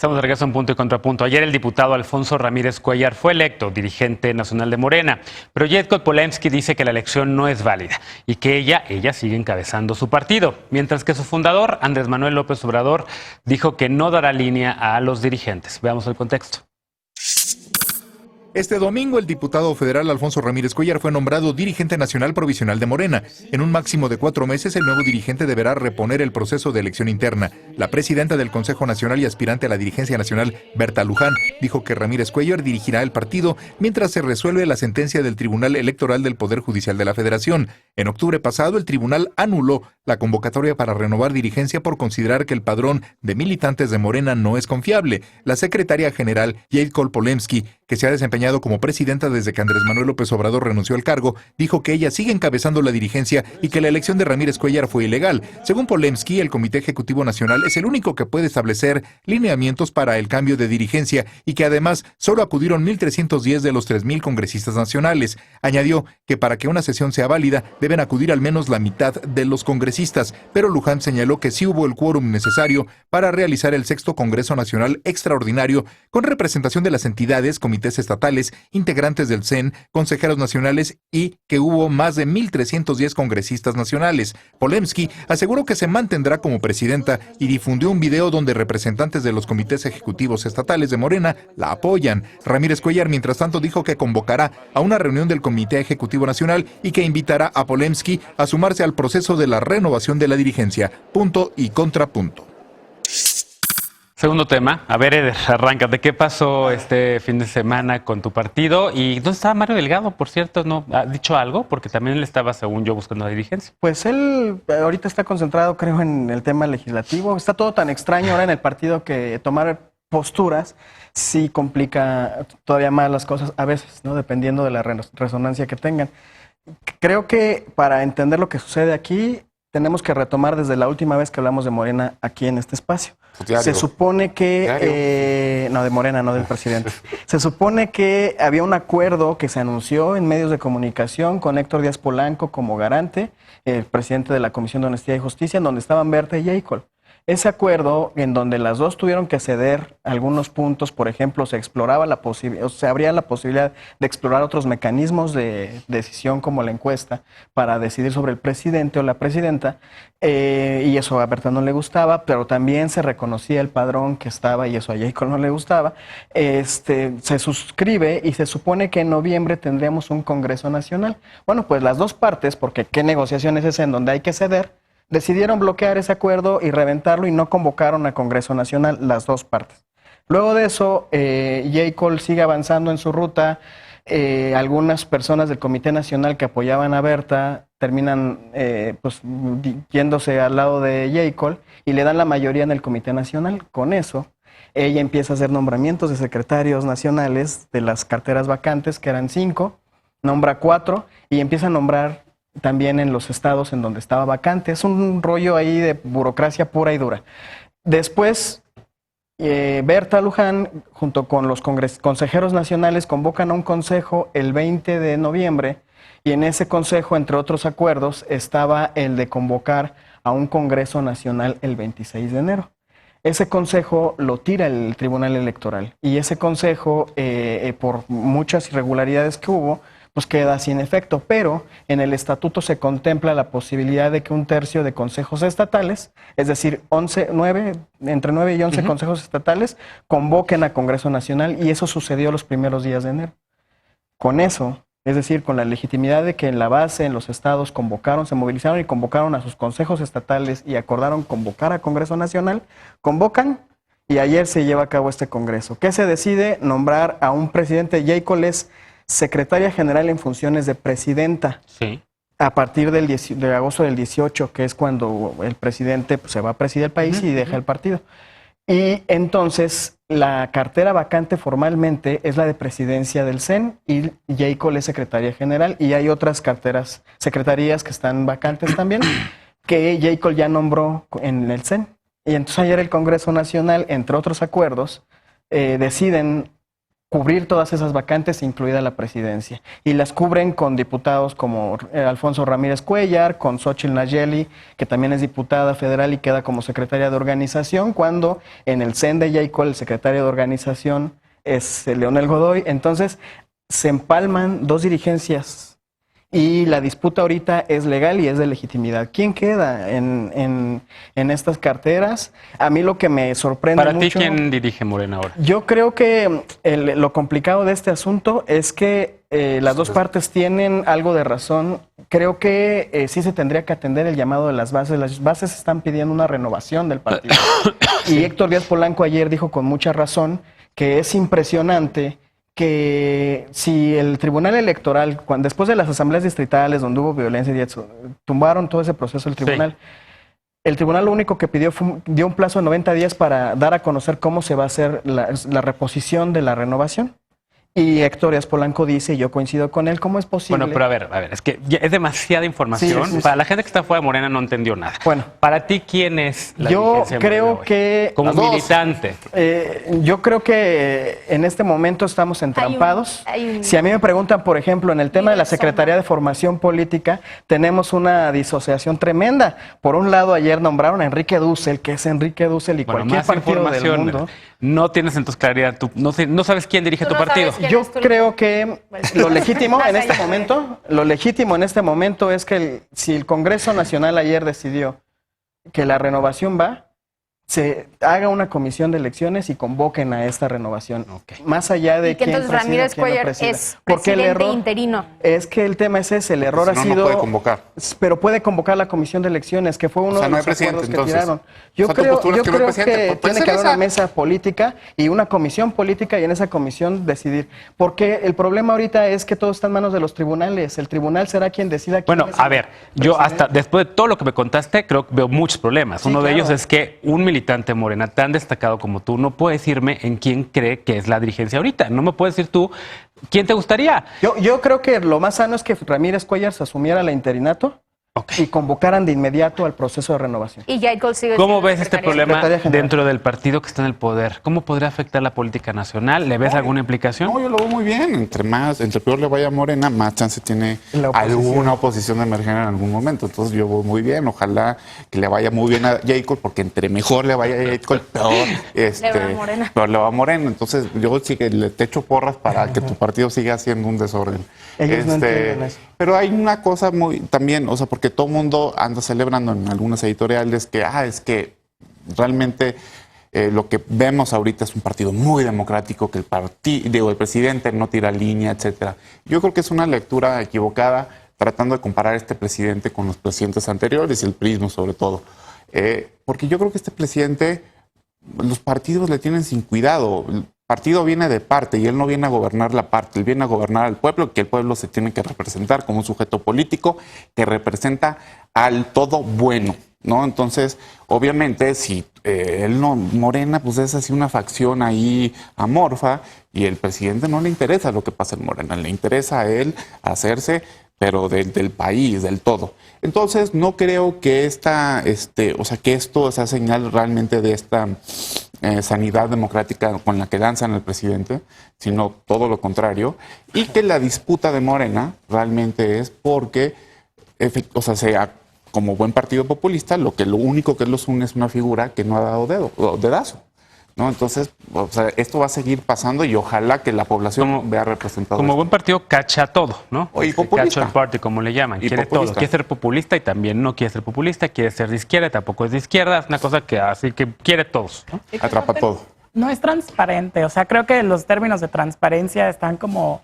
Estamos de regreso en Punto y Contrapunto. Ayer el diputado Alfonso Ramírez Cuéllar fue electo dirigente nacional de Morena, pero Jacob Polemski dice que la elección no es válida y que ella sigue encabezando su partido, mientras que su fundador, Andrés Manuel López Obrador, dijo que no dará línea a los dirigentes. Veamos el contexto. Este domingo, el diputado federal Alfonso Ramírez Cuéllar fue nombrado dirigente nacional provisional de Morena. En un máximo de 4 meses, el nuevo dirigente deberá reponer el proceso de elección interna. La presidenta del Consejo Nacional y aspirante a la dirigencia nacional, Berta Luján, dijo que Ramírez Cuéllar dirigirá el partido mientras se resuelve la sentencia del Tribunal Electoral del Poder Judicial de la Federación. En octubre pasado, el tribunal anuló la convocatoria para renovar dirigencia por considerar que el padrón de militantes de Morena no es confiable. La secretaria general, Jacob Polemski, que se ha desempeñado como presidenta desde que Andrés Manuel López Obrador renunció al cargo, dijo que ella sigue encabezando la dirigencia y que la elección de Ramírez Cuéllar fue ilegal. Según Polemski, el Comité Ejecutivo Nacional es el único que puede establecer lineamientos para el cambio de dirigencia y que además solo acudieron 1,310 de los 3,000 congresistas nacionales. Añadió que para que una sesión sea válida deben acudir al menos la mitad de los congresistas, pero Luján señaló que sí hubo el quórum necesario para realizar el 6º Congreso Nacional Extraordinario con representación de las entidades, comités estatales, integrantes del CEN, consejeros nacionales y que hubo más de 1,310 congresistas nacionales. Polemski aseguró que se mantendrá como presidenta y difundió un video donde representantes de los comités ejecutivos estatales de Morena la apoyan. Ramírez Cuéllar, mientras tanto, dijo que convocará a una reunión del Comité Ejecutivo Nacional y que invitará a Polemski a sumarse al proceso de la renovación de la dirigencia. Punto y contrapunto. Segundo tema. A ver, Eder, arráncate. ¿Qué pasó este fin de semana con tu partido? ¿Y dónde estaba Mario Delgado, por cierto? ¿No ha dicho algo? Porque también él estaba, según yo, buscando la dirigencia. Pues él ahorita está concentrado, creo, en el tema legislativo. Está todo tan extraño ahora en el partido que tomar posturas sí complica todavía más las cosas a veces, ¿no? Dependiendo de la resonancia que tengan. Creo que para entender lo que sucede aquí, tenemos que retomar desde la última vez que hablamos de Morena aquí en este espacio. Diario. Se supone que... no, de Morena, no del presidente. Se supone que había un acuerdo que se anunció en medios de comunicación con Héctor Díaz Polanco como garante, el presidente de la Comisión de Honestidad y Justicia, en donde estaban Berta y Jacob. Ese acuerdo, en donde las dos tuvieron que ceder algunos puntos, por ejemplo, se exploraba la posibilidad, se abría la posibilidad de explorar otros mecanismos de decisión como la encuesta para decidir sobre el presidente o la presidenta, y eso a Berta no le gustaba, pero también se reconocía el padrón que estaba y eso a Jacob no le gustaba. Se suscribe y se supone que en noviembre tendríamos un Congreso Nacional. Bueno, pues las dos partes, porque ¿qué negociación es esa en donde hay que ceder? Decidieron bloquear ese acuerdo y reventarlo y no convocaron a Congreso Nacional las dos partes. Luego de eso, Jacob sigue avanzando en su ruta. Algunas personas del Comité Nacional que apoyaban a Berta terminan pues, yéndose al lado de Jacob y le dan la mayoría en el Comité Nacional. Con eso, ella empieza a hacer nombramientos de secretarios nacionales de las carteras vacantes, que eran 5, nombra 4 y empieza a nombrar también en los estados en donde estaba vacante. Es un rollo ahí de burocracia pura y dura. Después, Berta Luján, junto con los consejeros nacionales, convocan a un consejo el 20 de noviembre y en ese consejo, entre otros acuerdos, estaba el de convocar a un Congreso Nacional el 26 de enero. Ese consejo lo tira el Tribunal Electoral y ese consejo, por muchas irregularidades que hubo, pues queda sin efecto, pero en el estatuto se contempla la posibilidad de que 1/3 de consejos estatales, es decir, entre 9 y 11 consejos estatales, convoquen a Congreso Nacional y eso sucedió los primeros días de enero. Con eso, es decir, con la legitimidad de que en la base, en los estados, convocaron, se movilizaron y convocaron a sus consejos estatales y acordaron convocar a Congreso Nacional, convocan y ayer se lleva a cabo este Congreso. ¿Qué se decide? Nombrar a un presidente. Jacob es secretaria general en funciones de presidenta. Sí. A partir de agosto del 18, que es cuando el presidente pues, se va a presidir el país y deja el partido. Y entonces la cartera vacante formalmente es la de presidencia del CEN y Jacob es secretaria general y hay otras secretarías que están vacantes también que Jacob ya nombró en el CEN. Y entonces ayer el Congreso Nacional, entre otros acuerdos, deciden cubrir todas esas vacantes, incluida la presidencia. Y las cubren con diputados como Alfonso Ramírez Cuellar, con Xóchitl Nayeli, que también es diputada federal y queda como secretaria de organización, cuando en el CEN de YAICOL el secretario de organización es Leonel Godoy. Entonces, se empalman dos dirigencias y la disputa ahorita es legal y es de legitimidad. ¿Quién queda en estas carteras? A mí lo que me sorprende Para mucho... ti, ¿quién dirige Morena ahora? Yo creo que lo complicado de este asunto es que las dos partes tienen algo de razón. Creo que sí se tendría que atender el llamado de las bases. Las bases están pidiendo una renovación del partido. Y Héctor Díaz Polanco ayer dijo con mucha razón que es impresionante que si el Tribunal Electoral, después de las asambleas distritales donde hubo violencia y eso, tumbaron todo ese proceso del tribunal, sí. El tribunal lo único que pidió dio un plazo de 90 días para dar a conocer cómo se va a hacer la reposición de la renovación. Y Héctor Díaz Polanco dice, y yo coincido con él, ¿cómo es posible? Bueno, pero a ver, es que es demasiada información. Sí. Para la gente que está fuera de Morena no entendió nada. Bueno. Para ti, ¿quién es la yo dirigencia de creo Morena hoy? que... Como militante. Yo creo que en este momento estamos entrampados. Si a mí me preguntan, por ejemplo, en el tema de la Secretaría de Formación Política, tenemos una disociación tremenda. Por un lado, ayer nombraron a Enrique Dussel, que es Enrique Dussel y cualquier partido del mundo. No tienes entonces claridad, no sabes quién dirige tu partido. Yo creo que lo legítimo en este momento es que si el Congreso Nacional ayer decidió que la renovación va, se haga una comisión de elecciones y convoquen a esta renovación. Okay. Más allá de que entonces Ramírez Cuellar es presidente interino. Es que el tema es ese, el error ha sido... No puede convocar. Pero puede convocar la comisión de elecciones, que fue uno de los acuerdos que tiraron. Yo creo que tiene que haber una mesa política y una comisión política y en esa comisión decidir. Porque el problema ahorita es que todo está en manos de los tribunales. El tribunal será quien decida quién es. A ver, yo hasta después de todo lo que me contaste, creo que veo muchos problemas. Sí, uno de ellos es que un militante Morena tan destacado como tú no puede decirme en quién cree que es la dirigencia ahorita. No me puedes decir tú quién te gustaría. Yo creo que lo más sano es que Ramírez Cuellar se asumiera el interinato. Okay. Y convocaran de inmediato al proceso de renovación. Y YAICOL sigue. ¿Cómo ves este problema dentro del partido que está en el poder? ¿Cómo podría afectar la política nacional? ¿Le ves alguna implicación? No, yo lo veo muy bien. Entre peor le vaya a Morena, más chance tiene alguna oposición de emerger en algún momento. Entonces yo voy muy bien. Ojalá que le vaya muy bien a YAICOL, porque entre mejor le vaya a YAICOL, peor le va a Morena. Entonces yo sí que le te echo porras para que tu partido siga siendo un desorden. Ellos no entienden eso. Pero hay una cosa muy también, o sea, porque todo el mundo anda celebrando en algunas editoriales que, es que realmente lo que vemos ahorita es un partido muy democrático, que el presidente no tira línea, etcétera. Yo creo que es una lectura equivocada, tratando de comparar a este presidente con los presidentes anteriores y el PRIismo sobre todo. Porque yo creo que este presidente, los partidos le tienen sin cuidado. El partido viene de parte y él no viene a gobernar la parte, él viene a gobernar al pueblo, que el pueblo se tiene que representar como un sujeto político que representa al todo bueno, ¿no? Entonces, obviamente, si él no, Morena, pues es así una facción ahí amorfa y el presidente no le interesa lo que pasa en Morena, le interesa a él hacerse, pero del país, del todo. Entonces, no creo que que esto sea señal realmente de esta sanidad democrática con la que lanzan al presidente, sino todo lo contrario, y que la disputa de Morena realmente es porque, sea como buen partido populista, lo único que los une es una figura que no ha dado dedazo, ¿no? Entonces, esto va a seguir pasando y ojalá que la población vea representado. Como buen partido cacha todo, ¿no? Y populista. Cacha el party, como le llaman. Quiere todo. Quiere ser populista y también no quiere ser populista. Quiere ser de izquierda y tampoco es de izquierda. Es una cosa que así que quiere todos, ¿no? Atrapa todo. No es transparente. O sea, creo que los términos de transparencia están como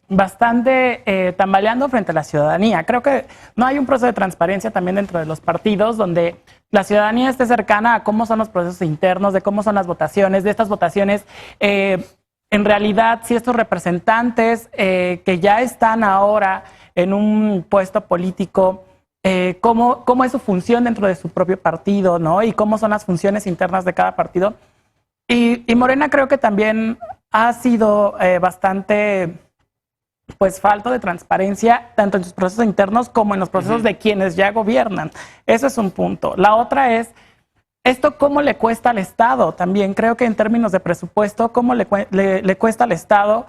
bastante tambaleando frente a la ciudadanía. Creo que no hay un proceso de transparencia también dentro de los partidos donde la ciudadanía esté cercana a cómo son los procesos internos, de cómo son las votaciones, de estas votaciones. En realidad, si estos representantes que ya están ahora en un puesto político, cómo es su función dentro de su propio partido, ¿no? Y cómo son las funciones internas de cada partido. Y Morena creo que también ha sido bastante falto de transparencia tanto en sus procesos internos como en los procesos de quienes ya gobiernan. Eso es un punto. La otra es ¿esto cómo le cuesta al Estado? También creo que en términos de presupuesto, ¿cómo le cuesta al Estado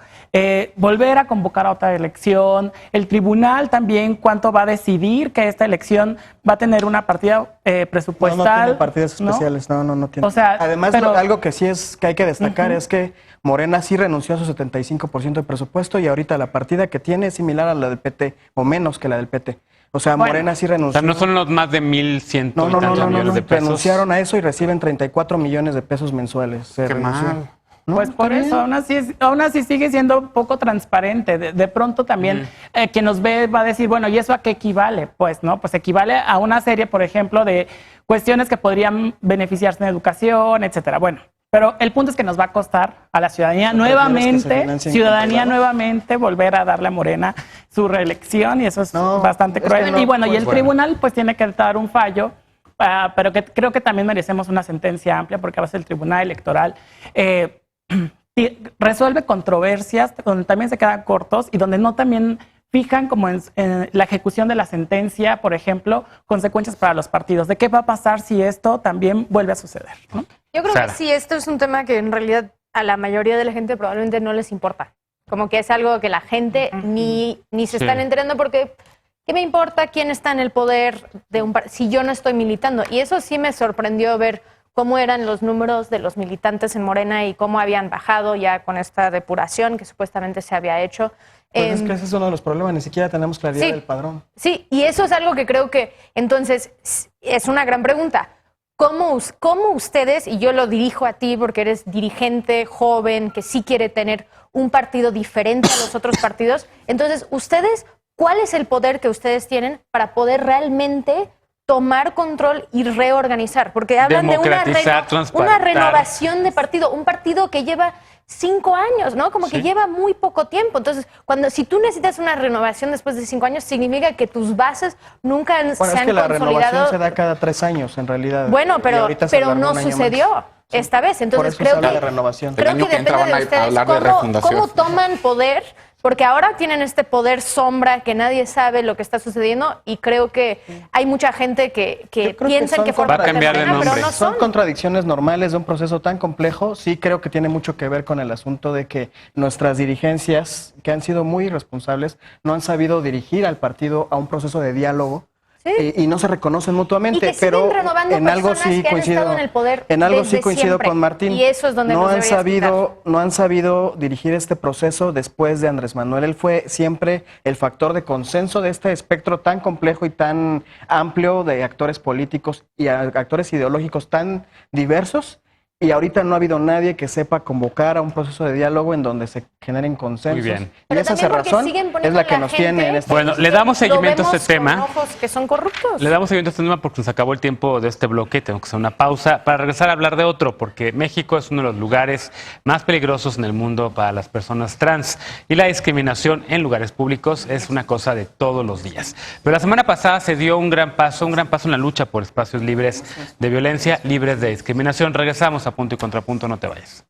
volver a convocar a otra elección? El tribunal también, ¿cuánto va a decidir que esta elección va a tener una partida presupuestal? No tiene partidas especiales, no tiene. O sea, además, algo que sí es que hay que destacar es que Morena sí renunció a su 75% de presupuesto y ahorita la partida que tiene es similar a la del PT, o menos que la del PT. O sea, bueno, Morena sí renunció. O sea, no son los más de 1,100 millones de pesos. Renunciaron a eso y reciben 34 millones de pesos mensuales. Qué mal. No, pues por eso, aún así sigue siendo poco transparente. De pronto también quien nos ve va a decir, bueno, ¿y eso a qué equivale? Pues, ¿no? Pues equivale a una serie, por ejemplo, de cuestiones que podrían beneficiarse en educación, etcétera. Bueno, pero el punto es que nos va a costar a la ciudadanía nuevamente volver a darle a Morena su reelección y eso es bastante cruel. Y bueno, y el tribunal pues tiene que dar un fallo, pero que creo que también merecemos una sentencia amplia porque a veces el tribunal electoral resuelve controversias donde también se quedan cortos y donde no también fijan como en la ejecución de la sentencia, por ejemplo, consecuencias para los partidos. ¿De qué va a pasar si esto también vuelve a suceder? ¿No? Yo creo que sí, esto es un tema que en realidad a la mayoría de la gente probablemente no les importa. Como que es algo que la gente ni se están enterando porque ¿qué me importa quién está en el poder de un si yo no estoy militando? Y eso sí me sorprendió ver cómo eran los números de los militantes en Morena y cómo habían bajado ya con esta depuración que supuestamente se había hecho. Pues es que ese es uno de los problemas, ni siquiera tenemos claridad del padrón. Sí, y eso es algo que creo que, entonces, es una gran pregunta. ¿Cómo ustedes, y yo lo dirijo a ti porque eres dirigente joven que sí quiere tener un partido diferente a los otros partidos, entonces, ustedes, ¿cuál es el poder que ustedes tienen para poder realmente tomar control y reorganizar? Porque hablan de una renovación de partido, un partido que lleva 5 años, ¿no? Como que lleva muy poco tiempo. Entonces, si tú necesitas una renovación después de 5 años, significa que tus bases nunca se han consolidado. Es que la renovación se da cada 3 años, en realidad. Bueno, pero no sucedió esta vez. Entonces, creo que depende de ustedes cómo toman poder, porque ahora tienen este poder sombra que nadie sabe lo que está sucediendo y creo que hay mucha gente que piensa que forma parte de Morena, pero no son contradicciones normales de un proceso tan complejo. Sí creo que tiene mucho que ver con el asunto de que nuestras dirigencias, que han sido muy irresponsables, no han sabido dirigir al partido a un proceso de diálogo. Y no se reconocen mutuamente, pero en algo sí coincido con Martín. Y eso es donde no han sabido dirigir este proceso después de Andrés Manuel. Él fue siempre el factor de consenso de este espectro tan complejo y tan amplio de actores políticos y actores ideológicos tan diversos. Y ahorita no ha habido nadie que sepa convocar a un proceso de diálogo en donde se generen consensos. Muy bien. Y esa cerrazón es la que nos tiene en este Bueno, le damos seguimiento a este tema. Ojos que son corruptos. Le damos seguimiento a este tema porque nos acabó el tiempo de este bloque. Tenemos que hacer una pausa para regresar a hablar de otro, porque México es uno de los lugares más peligrosos en el mundo para las personas trans. Y la discriminación en lugares públicos es una cosa de todos los días. Pero la semana pasada se dio un gran paso en la lucha por espacios libres de violencia, libres de discriminación. Regresamos a Punto y Contrapunto, no te vayas.